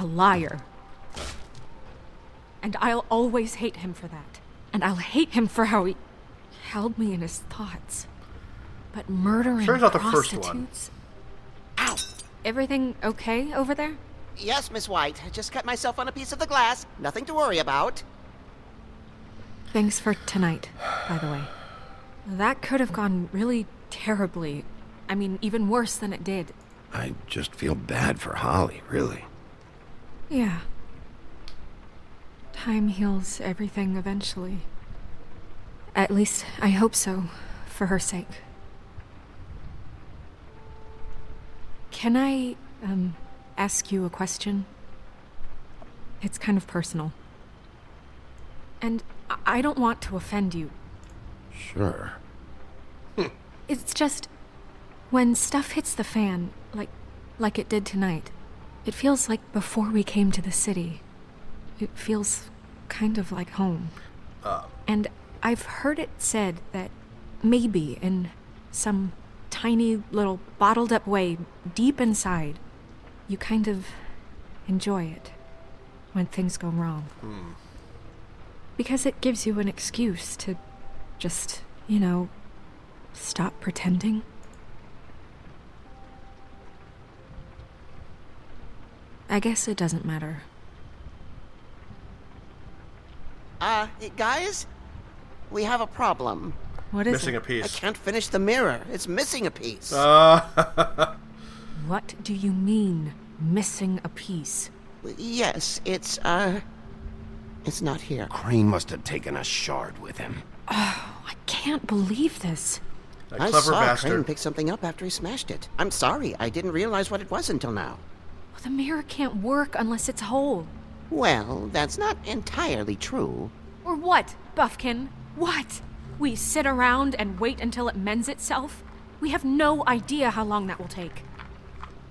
a liar. And I'll always hate him for that. And I'll hate him for how he held me in his thoughts. But murdering Turns out the first prostitutes... one. Ow! Everything okay over there? Yes, Miss White. I just cut myself on a piece of the glass. Nothing to worry about. Thanks for tonight, by the way. That could have gone really terribly. I mean, even worse than it did. I just feel bad for Holly, really. Yeah. Time heals everything eventually. At least, I hope so, for her sake. Can I, ask you a question? It's kind of personal. And I don't want to offend you. Sure. It's just, when stuff hits the fan, like it did tonight, it feels like before we came to the city. It feels kind of like home. And I've heard it said that maybe in some tiny little bottled up way deep inside, you kind of enjoy it when things go wrong. Because it gives you an excuse to just, stop pretending. I guess it doesn't matter. Guys? We have a problem. What is Missing it? a piece. I can't finish the mirror. It's missing a piece. What do you mean, missing a piece? Yes, it's not here. Crane must have taken a shard with him. Oh, I can't believe this. That I clever saw bastard. Crane pick something up after he smashed it. I'm sorry, I didn't realize what it was until now. Well, the mirror can't work unless it's whole. Well, that's not entirely true. Or what, Buffkin? What? We sit around and wait until it mends itself? We have no idea how long that will take.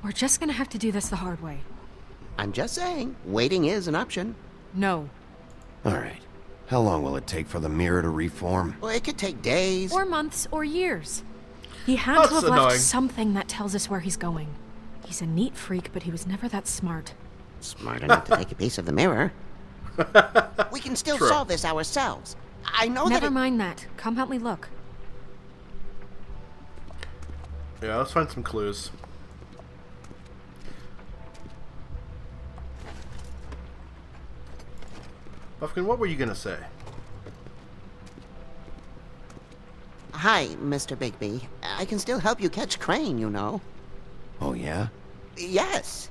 We're just gonna have to do this the hard way. I'm just saying, waiting is an option. No. All right. How long will it take for the mirror to reform? Well, it could take days. Or months or years. He had That's to have annoying. left something that tells us where he's going. He's a neat freak, but he was never that smart. Smart enough to take a piece of the mirror. We can still True. solve this ourselves. I know Never that mind that. Come help me look. Yeah, let's find some clues. Buffkin, what were you gonna say? Hi, Mr. Bigby. I can still help you catch Crane, you know. Oh, yeah? Yes.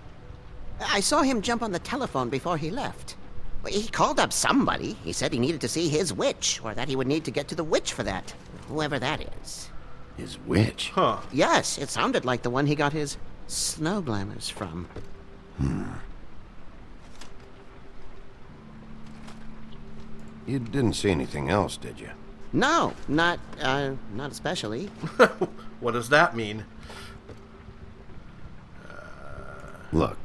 I saw him jump on the telephone before he left. He called up somebody. He said he needed to see his witch, or that he would need to get to the witch for that. Whoever that is. His witch? Huh. Yes, it sounded like the one he got his snow glamours from. You didn't see anything else, did you? No, not especially. What does that mean? Look,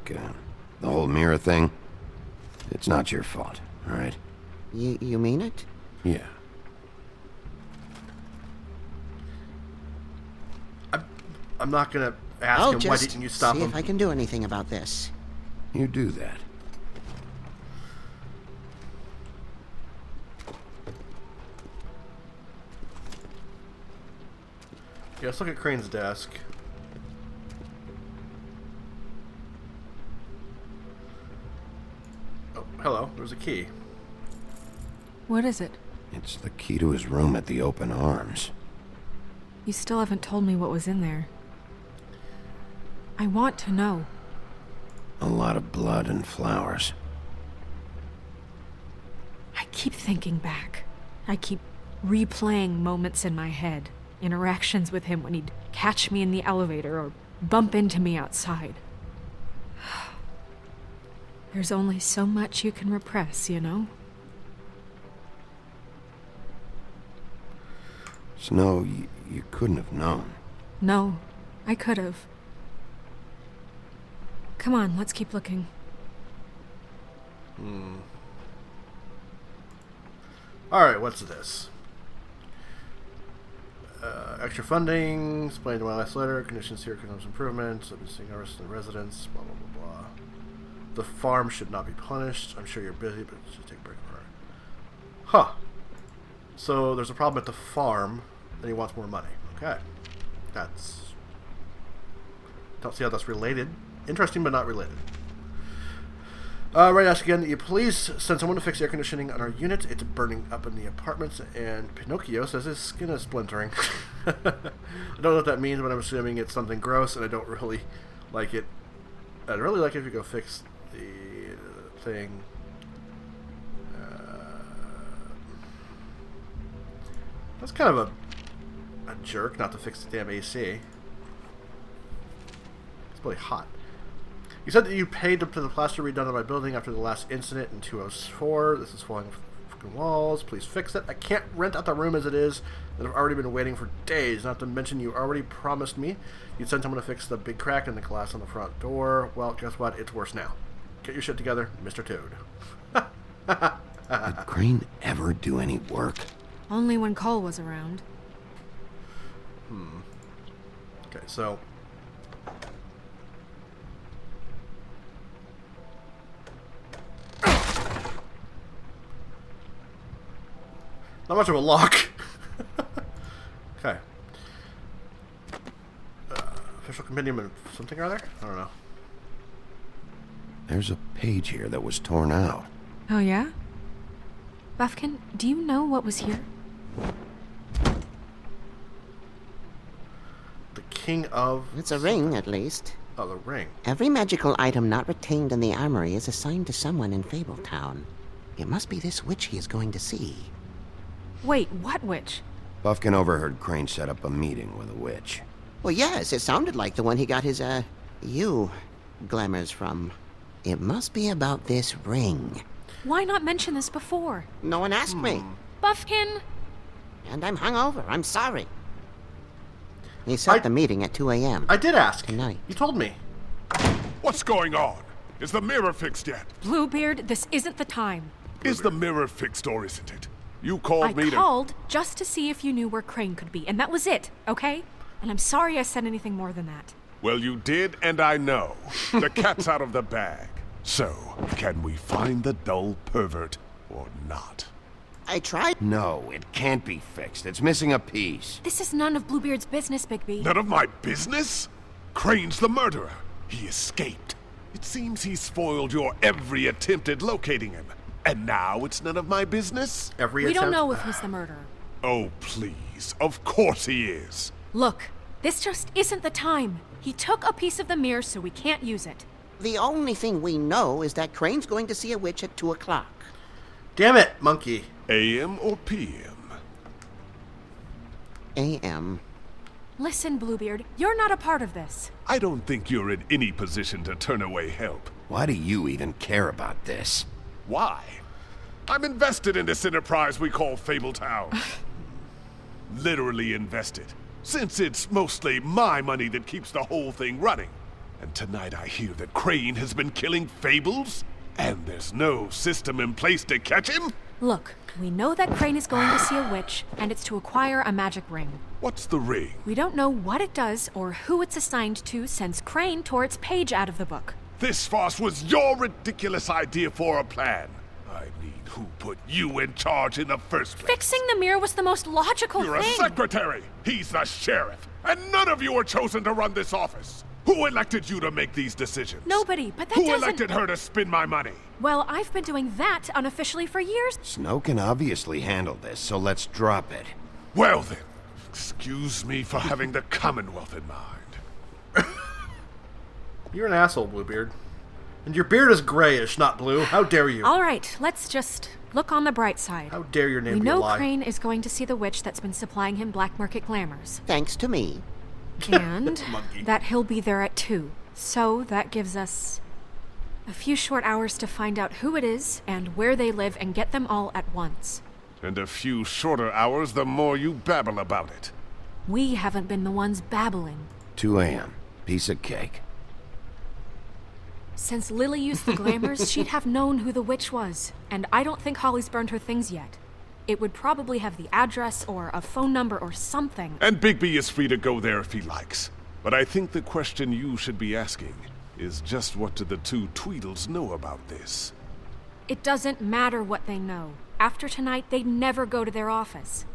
the whole mirror thing, it's not your fault, all right? You mean it? Yeah. I'm not gonna ask I'll him, just why didn't you stop see him? if I can do anything about this. You do that. Yeah, let's look at Crane's desk. Oh, hello. There's a key. What is it? It's the key to his room at the Open Arms. You still haven't told me what was in there. I want to know. A lot of blood and flowers. I keep thinking back. I keep replaying moments in my head. Interactions with him when he'd catch me in the elevator or bump into me outside. There's only so much you can repress, you know? Snow, you couldn't have known. No, I could have. Come on, let's keep looking. Alright, what's this? Extra funding, explained in my last letter, conditions here, condoms improvements, let me see, arrest and residence, blah, blah, blah, The farm should not be punished. I'm sure you're busy, but just take a break. All right. Huh. So there's a problem at the farm, and he wants more money. Okay. That's... Don't see how that's related. Interesting, but not related. Right, ask again. You please send someone to fix the air conditioning on our unit. It's burning up in the apartments, and Pinocchio says his skin is splintering. I don't know what that means, but I'm assuming it's something gross, and I don't really like it. I'd really like it if you go fix the thing. That's kind of a jerk not to fix the damn AC. It's really hot. You said that you paid to the plaster redone on my building after the last incident in 204. This is falling off the fucking walls. Please fix it. I can't rent out the room as it is, and I've already been waiting for days. Not to mention you already promised me you'd send someone to fix the big crack in the glass on the front door. Well, guess what? It's worse now. Get your shit together, Mr. Toad. Did Crane ever do any work? Only when Cole was around. Okay, so... Not much of a lock. Okay. Official compendium of something or other? I don't know. There's a page here that was torn out. Oh, yeah? Buffkin, do you know what was here? The king of... It's a ring, at least. Oh, the ring. Every magical item not retained in the armory is assigned to someone in Fabletown. It must be this witch he is going to see. Wait, what witch? Buffkin overheard Crane set up a meeting with a witch. Well, yes, it sounded like the one he got his, glamours from. It must be about this ring. Why not mention this before? No one asked me. Buffkin! And I'm hungover. I'm sorry. He set the meeting at 2 a.m. I did ask. Tonight. You told me. What's going on? Is the mirror fixed yet? Bluebeard, this isn't the time. Is the mirror fixed or isn't it? You called me I to... called just to see if you knew where Crane could be, and that was it, okay? And I'm sorry I said anything more than that. Well, you did, and I know. The cat's out of the bag. So, can we find the dull pervert or not? I tried. No, it can't be fixed. It's missing a piece. This is none of Bluebeard's business, Bigby. None of my business? Crane's the murderer. He escaped. It seems he spoiled your every attempt at locating him. And now it's none of my business? Every We attempt... don't know if he's the murderer. Oh, please. Of course he is. Look, this just isn't the time. He took a piece of the mirror, so we can't use it. The only thing we know is that Crane's going to see a witch at 2 o'clock. Damn it, monkey. AM or PM? A.M. Listen, Bluebeard, you're not a part of this. I don't think you're in any position to turn away help. Why do you even care about this? Why? I'm invested in this enterprise we call Fabletown. Literally invested. Since it's mostly my money that keeps the whole thing running. And tonight I hear that Crane has been killing Fables? And there's no system in place to catch him? Look, we know that Crane is going to see a witch, and it's to acquire a magic ring. What's the ring? We don't know what it does or who it's assigned to since Crane tore its page out of the book. This farce was your ridiculous idea for a plan. I mean, who put you in charge in the first place? Fixing the mirror was the most logical You're thing. a secretary! He's the sheriff! And none of you were chosen to run this office! Who elected you to make these decisions? Nobody, but that Who doesn't... elected her to spend my money? Well, I've been doing that unofficially for years. Snow can obviously handle this, so let's drop it. Well then, excuse me for having the Commonwealth in mind. You're an asshole, Bluebeard. And your beard is grayish, not blue. How dare you? All right, let's just look on the bright side. How dare your name We be a know lie? Crane is going to see the witch that's been supplying him black market glamours. Thanks to me. And Monkey. that he'll be there at 2. So that gives us a few short hours to find out who it is and where they live and get them all at once. And a few shorter hours, the more you babble about it. We haven't been the ones babbling. 2 a.m. Piece of cake. Since Lily used the glamours, she'd have known who the witch was. And I don't think Holly's burned her things yet. It would probably have the address or a phone number or something. And Bigby is free to go there if he likes. But I think the question you should be asking is just what do the two Tweedles know about this? It doesn't matter what they know. After tonight, they'd never go to their office.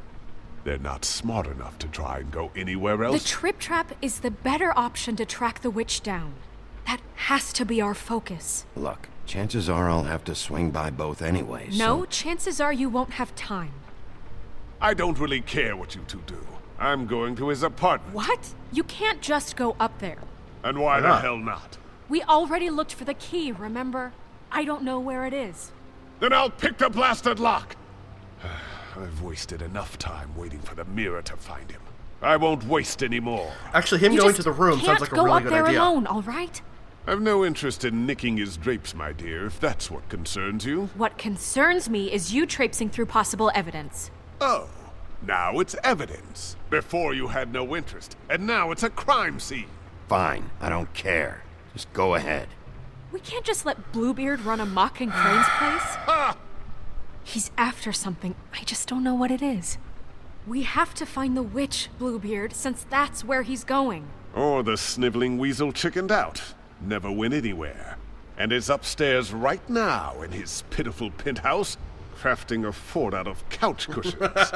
They're not smart enough to try and go anywhere else? The Trip Trap is the better option to track the witch down. That has to be our focus. Look, chances are I'll have to swing by both anyway, No, so... chances are you won't have time. I don't really care what you two do. I'm going to his apartment. What? You can't just go up there. And why the not? hell not? We already looked for the key, remember? I don't know where it is. Then I'll pick the blasted lock! I've wasted enough time waiting for the mirror to find him. I won't waste any more. Actually, him You going just to the room sounds like a really good can't go up there idea. alone, all right? I've no interest in nicking his drapes, my dear, if that's what concerns you. What concerns me is you traipsing through possible evidence. Oh, now it's evidence. Before you had no interest, and now it's a crime scene. Fine, I don't care. Just go ahead. We can't just let Bluebeard run amok in Crane's place. Ha! He's after something. I just don't know what it is. We have to find the witch, Bluebeard, since that's where he's going. Or the sniveling weasel chickened out. Never went anywhere. And is upstairs right now in his pitiful penthouse, crafting a fort out of couch cushions.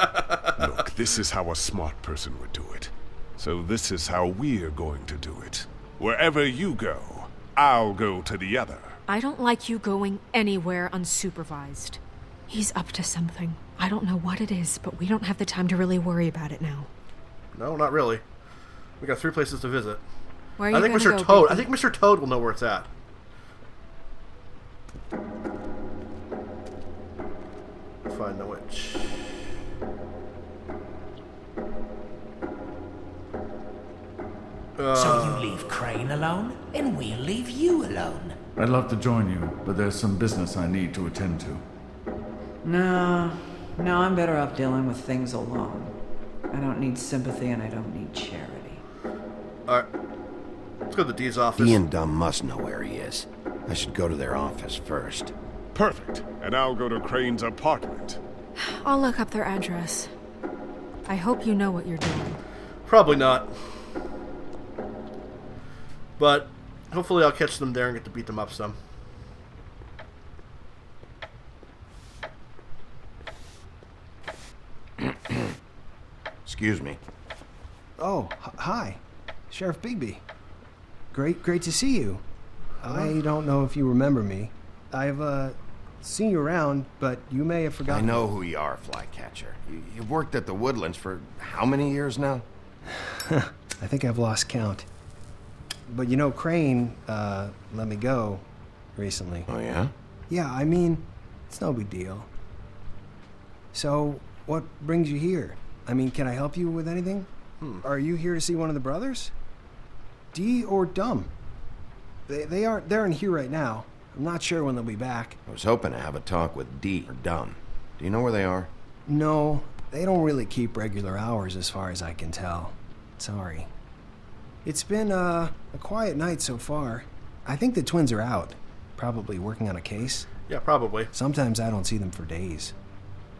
Look, this is how a smart person would do it. So this is how we're going to do it. Wherever you go, I'll go to the other. I don't like you going anywhere unsupervised. He's up to something. I don't know what it is, but we don't have the time to really worry about it now. No, not really. We got 3 places to visit. Where are you I think gonna Mr. go, Toad. Biggie? I think Mr. Toad will know where it's at. Find the witch. So you leave Crane alone, and we'll leave you alone. I'd love to join you, but there's some business I need to attend to. No, I'm better off dealing with things alone. I don't need sympathy and I don't need charity. Alright. Let's go to the D's office. Dee and Dumb must know where he is. I should go to their office first. Perfect. And I'll go to Crane's apartment. I'll look up their address. I hope you know what you're doing. Probably not. But hopefully I'll catch them there and get to beat them up some. Excuse me. Oh, hi. Sheriff Bigby. Great to see you. I don't know if you remember me. I've, seen you around, but you may have I forgotten. know who you are, Flycatcher. You've worked at the Woodlands for how many years now? I think I've lost count. But you know, Crane, let me go recently. Oh, yeah? Yeah, I mean, it's no big deal. So, what brings you here? I mean, can I help you with anything? Are you here to see one of the brothers? Dee or Dumb? They aren't here right now. I'm not sure when they'll be back. I was hoping to have a talk with Dee or Dumb. Do you know where they are? No, they don't really keep regular hours as far as I can tell. Sorry. It's been a quiet night so far. I think the twins are out, probably working on a case. Yeah, probably. Sometimes I don't see them for days.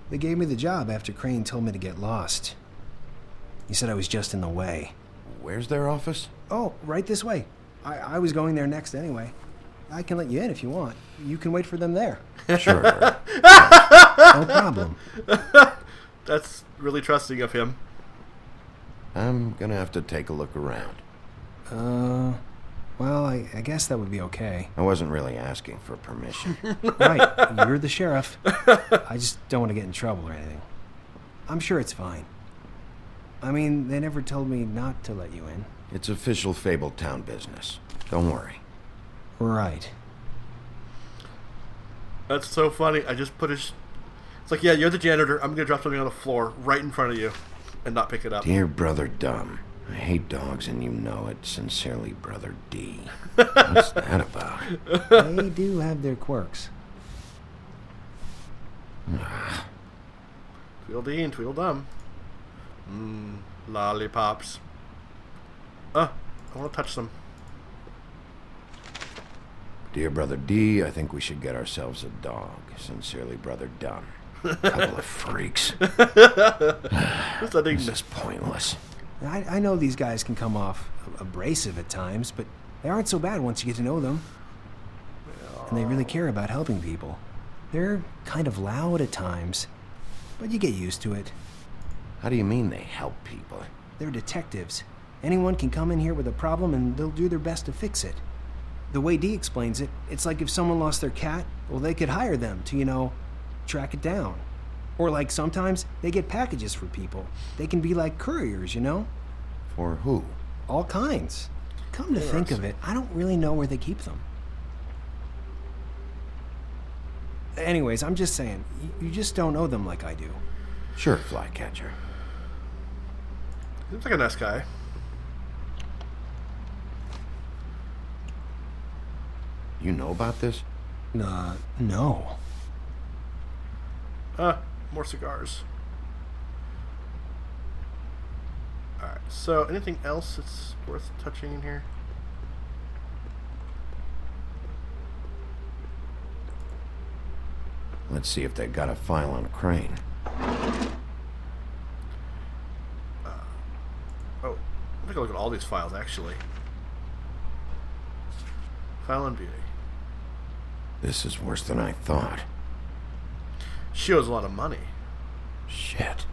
They gave me the job after Crane told me to get lost. He said I was just in the way. Where's their office? Oh, right this way. I was going there next anyway. I can let you in if you want. You can wait for them there. Sure. No problem. That's really trusting of him. I'm gonna have to take a look around. Well, I guess that would be okay. I wasn't really asking for permission. Right, you're the sheriff. I just don't want to get in trouble or anything. I'm sure it's fine. I mean, they never told me not to let you in. It's official Fabletown business. Don't worry. Right. That's so funny. I just put his... It's like, yeah, you're the janitor. I'm going to drop something on the floor right in front of you and not pick it up. Dear Brother Dumb, I hate dogs and you know it. Sincerely, Brother D. What's that about? They do have their quirks. Tweedledee and Tweedledum. Lollipops. I want to touch them. Dear Brother D, I think we should get ourselves a dog. Sincerely, Brother Dumb. Couple of freaks. This is pointless. I know these guys can come off abrasive at times, but They aren't so bad once you get to know them. And they really care about helping people. They're kind of loud at times, but you get used to it. How do you mean they help people? They're detectives. Anyone can come in here with a problem and they'll do their best to fix it. The way Dee explains it, it's like if someone lost their cat, well, they could hire them to, track it down. Or like sometimes they get packages for people. They can be like couriers, For who? All kinds. Come to think of it, I don't really know where they keep them. Anyways, I'm just saying, you just don't know them like I do. Sure, Flycatcher. Seems like a nice guy. You know about this? No. More cigars. Alright, so anything else that's worth touching in here? Let's see if they got a file on Crane. Oh, I'll take a look at all these files, actually. File on Beauty. This is worse than I thought. She owes a lot of money. Shit.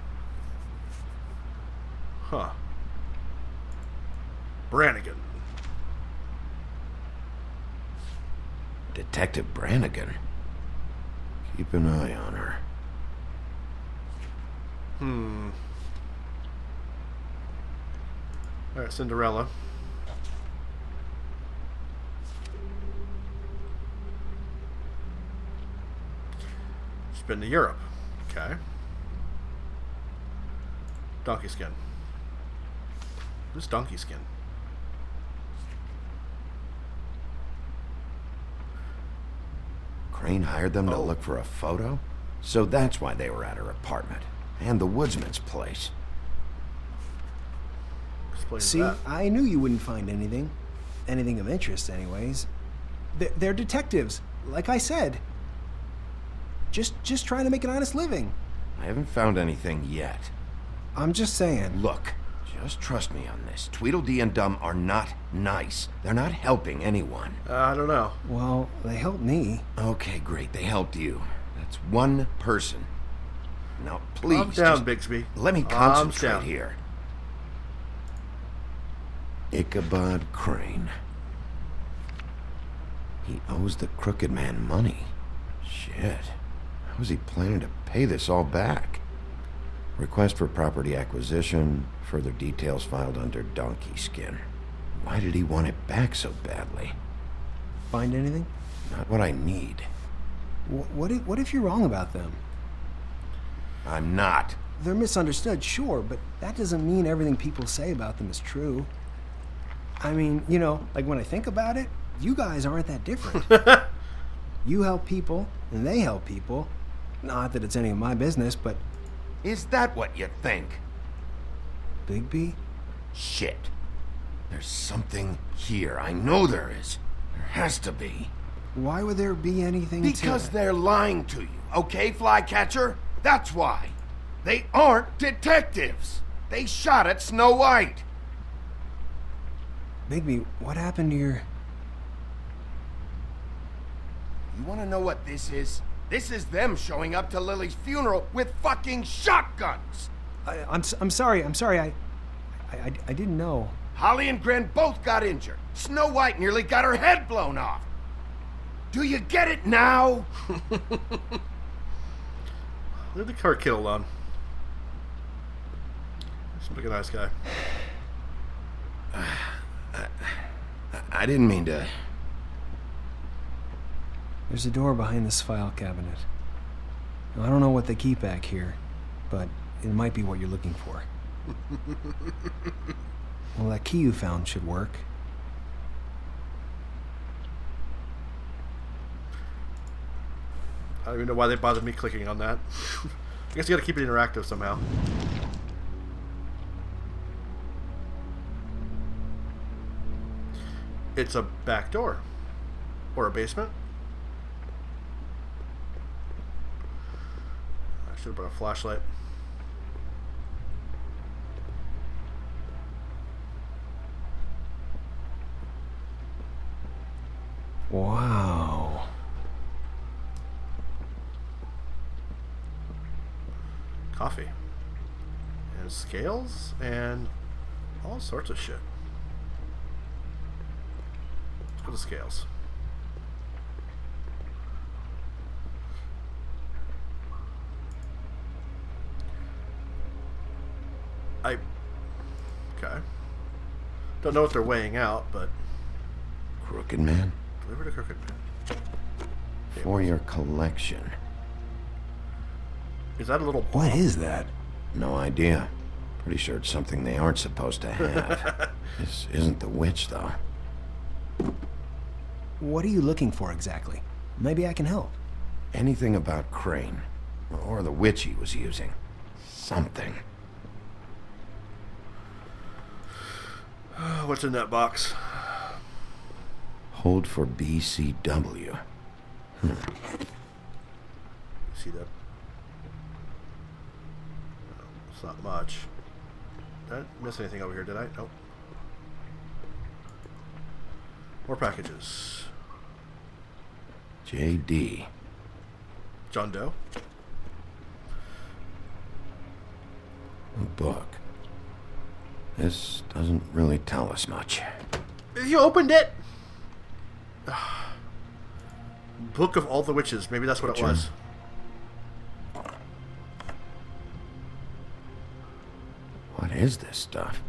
Huh. Brannigan. Detective Brannigan. Keep an eye on her. Alright, Cinderella. She's been to Europe. Okay. Donkey Skin. Who's Donkey Skin? Crane hired them to look for a photo? So that's why they were at her apartment. And the woodsman's place. Explain See, that. I knew you wouldn't find anything. Anything of interest, anyways. They're detectives, like I said. Just trying to make an honest living. I haven't found anything yet. I'm just saying. Look, just trust me on this. Tweedledee and Dum are not nice. They're not helping anyone. I don't know. Well, they helped me. Okay, great. They helped you. That's one person. Now, please, Calm down, just Bixby. let me Calm concentrate down. here. Ichabod Crane. He owes the crooked man money. Shit. How is he planning to pay this all back? Request for property acquisition. Further details filed under Donkey Skin. Why did he want it back so badly? Find anything? Not what I need. What if you're wrong about them? I'm not. They're misunderstood, sure, but that doesn't mean everything people say about them is true. I mean, like when I think about it, you guys aren't that different. You help people, and they help people. Not that it's any of my business, but... Is that what you think? Bigby? Shit. There's something here. I know there is. There has to be. Why would there be anything Because they're lying to you, okay, Flycatcher? That's why. They aren't detectives. They shot at Snow White. Bigby, what happened to your... You want to know what this is? This is them showing up to Lily's funeral with fucking shotguns. I'm sorry. I didn't know. Holly and Gren both got injured. Snow White nearly got her head blown off. Do you get it now? Leave the car kid alone. Seems like a nice guy. I didn't mean to... There's a door behind this file cabinet. Now, I don't know what they keep back here, but it might be what you're looking for. Well, that key you found should work. I don't even know why they bothered me clicking on that. I guess you gotta keep it interactive somehow. It's a back door. Or a basement. I should have brought a flashlight. Coffee. And scales and all sorts of shit. Let's go to scales. Okay. Don't know what they're weighing out, but... Crooked Man? Deliver to Crooked Man. For your collection. Is that a little... What is that? No idea. Pretty sure it's something they aren't supposed to have. This isn't the witch, though. What are you looking for exactly? Maybe I can help. Anything about Crane. Or the witch he was using. Something. What's in that box? Hold for BCW. See that? Oh, it's not much. Did I miss anything over here, did I? Nope. More packages. JD. John Doe? A book. This doesn't really tell us much. You opened it! Book of All the Witches. Maybe that's what it was. What is this stuff?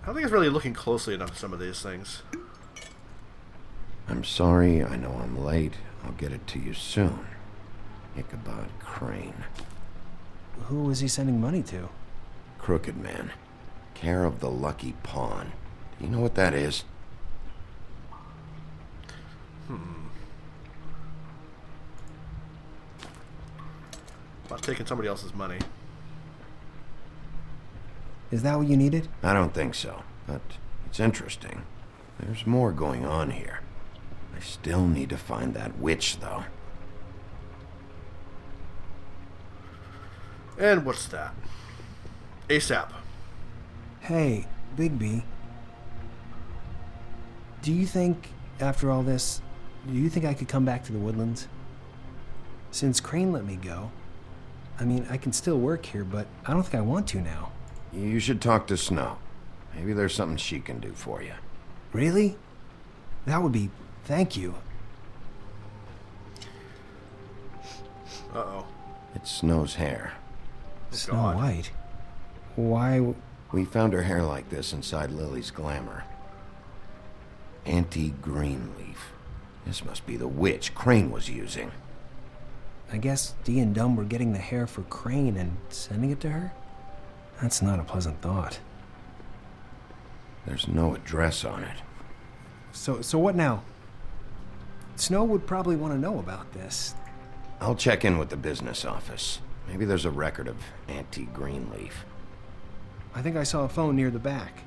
I don't think it's really looking closely enough at some of these things. I'm sorry, I know I'm late. I'll get it to you soon. Ichabod Crane. Who was he sending money to? Crooked Man. Care of the Lucky Pawn. Do you know what that is? About taking somebody else's money. Is that what you needed? I don't think so, but it's interesting. There's more going on here. I still need to find that witch, though. And what's that? ASAP. Hey, Bigby. Do you think, after all this, do you think I could come back to the Woodlands? Since Crane let me go, I mean, I can still work here, but I don't think I want to now. You should talk to Snow. Maybe there's something she can do for you. Really? That would be... Thank you. Uh-oh. It's Snow's hair. Snow White? Why... We found her hair like this inside Lily's glamour. Anti-Greenleaf. This must be the witch Crane was using. I guess Dee and Dumb were getting the hair for Crane and sending it to her? That's not a pleasant thought. There's no address on it. So what now? Snow would probably want to know about this. I'll check in with the business office. Maybe there's a record of Anti-Greenleaf. I think I saw a phone near the back.